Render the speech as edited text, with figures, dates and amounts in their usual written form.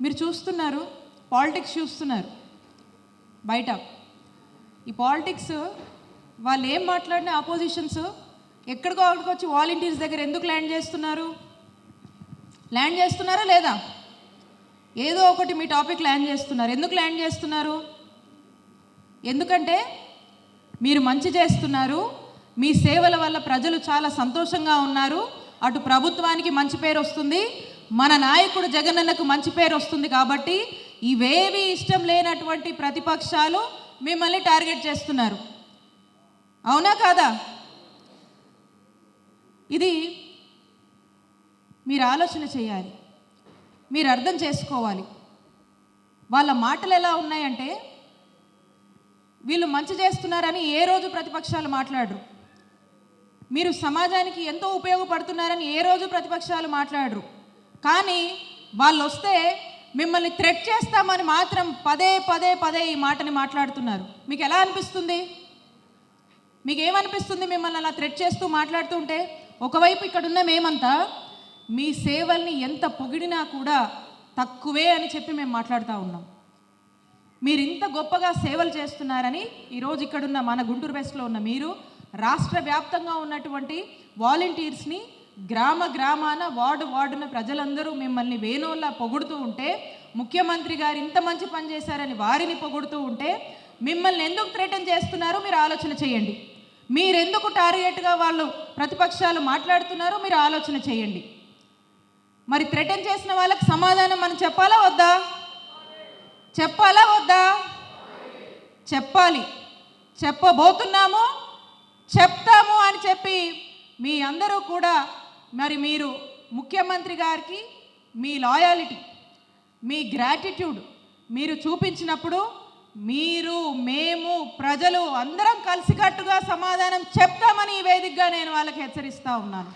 మీరు చూస్తున్నారు, పాలిటిక్స్ చూస్తున్నారు బయట. ఈ పాలిటిక్స్ వాళ్ళు ఏం మాట్లాడిన ఆపోజిషన్స్ ఎక్కడికో అక్కడికి వచ్చి వాలంటీర్స్ దగ్గర ఎందుకు ల్యాండ్ చేస్తున్నారు? ల్యాండ్ చేస్తున్నారా లేదా? ఏదో ఒకటి మీ టాపిక్ ల్యాండ్ చేస్తున్నారు. ఎందుకు ల్యాండ్ చేస్తున్నారు? ఎందుకంటే మీరు మంచి చేస్తున్నారు, మీ సేవల వల్ల ప్రజలు చాలా సంతోషంగా ఉన్నారు, అటు ప్రభుత్వానికి మంచి పేరు వస్తుంది, మన నాయకుడు జగనన్నకు మంచి పేరు వస్తుంది. కాబట్టి ఇవేవి ఇష్టం లేనటువంటి ప్రతిపక్షాలు మిమ్మల్ని టార్గెట్ చేస్తున్నారు. అవునా కాదా? ఇది మీరు ఆలోచన చేయాలి, మీరు అర్థం చేసుకోవాలి. వాళ్ళ మాటలు ఎలా ఉన్నాయంటే, వీళ్ళు మంచి చేస్తున్నారని ఏ రోజు ప్రతిపక్షాలు మాట్లాడరు, మీరు సమాజానికి ఎంతో ఉపయోగపడుతున్నారని ఏ రోజు ప్రతిపక్షాలు మాట్లాడరు. కానీ వాళ్ళు వస్తే మిమ్మల్ని థ్రెట్ చేస్తామని మాత్రం పదే పదే పదే ఈ మాటని మాట్లాడుతున్నారు. మీకు ఎలా అనిపిస్తుంది? మీకు ఏమనిపిస్తుంది మిమ్మల్ని అలా థ్రెట్ చేస్తూ మాట్లాడుతుంటే? ఒకవైపు ఇక్కడున్న మేమంతా మీ సేవల్ని ఎంత పొగిడినా కూడా తక్కువే అని చెప్పి మేము మాట్లాడుతూ ఉన్నాం. మీరు ఇంత గొప్పగా సేవలు చేస్తున్నారని ఈరోజు ఇక్కడున్న మన గుంటూరు వెస్ట్లో ఉన్న మీరు రాష్ట్ర వ్యాప్తంగా ఉన్నటువంటి వాలంటీర్స్ని గ్రామ గ్రామాన వార్డున ప్రజలందరూ మిమ్మల్ని వేణోళ్ళ పొగుడుతూ ఉంటే, ముఖ్యమంత్రి గారు ఇంత మంచి పని చేశారని వారిని పొగుడుతూ ఉంటే, మిమ్మల్ని ఎందుకు థ్రెటన్ చేస్తున్నారో మీరు ఆలోచన చేయండి. మీరెందుకు టార్గెట్గా వాళ్ళు ప్రతిపక్షాలు మాట్లాడుతున్నారో మీరు ఆలోచన చేయండి. మరి థ్రెటన్ చేసిన వాళ్ళకి సమాధానం మనం చెప్పాలా వద్దా? చెప్పాలా వద్దా? చెప్పాలి. చెప్పబోతున్నాము, చెప్తాము అని చెప్పి మీ అందరూ కూడా మరి మీరు ముఖ్యమంత్రి గారికి మీ లాయాలిటీ, మీ గ్రాటిట్యూడ్ మీరు చూపించినప్పుడు మీరు, మేము, ప్రజలు అందరం కలిసికట్టుగా సమాధానం చెప్తామని ఈ వేదికగా నేను వాళ్ళకి హెచ్చరిస్తూ ఉన్నాను.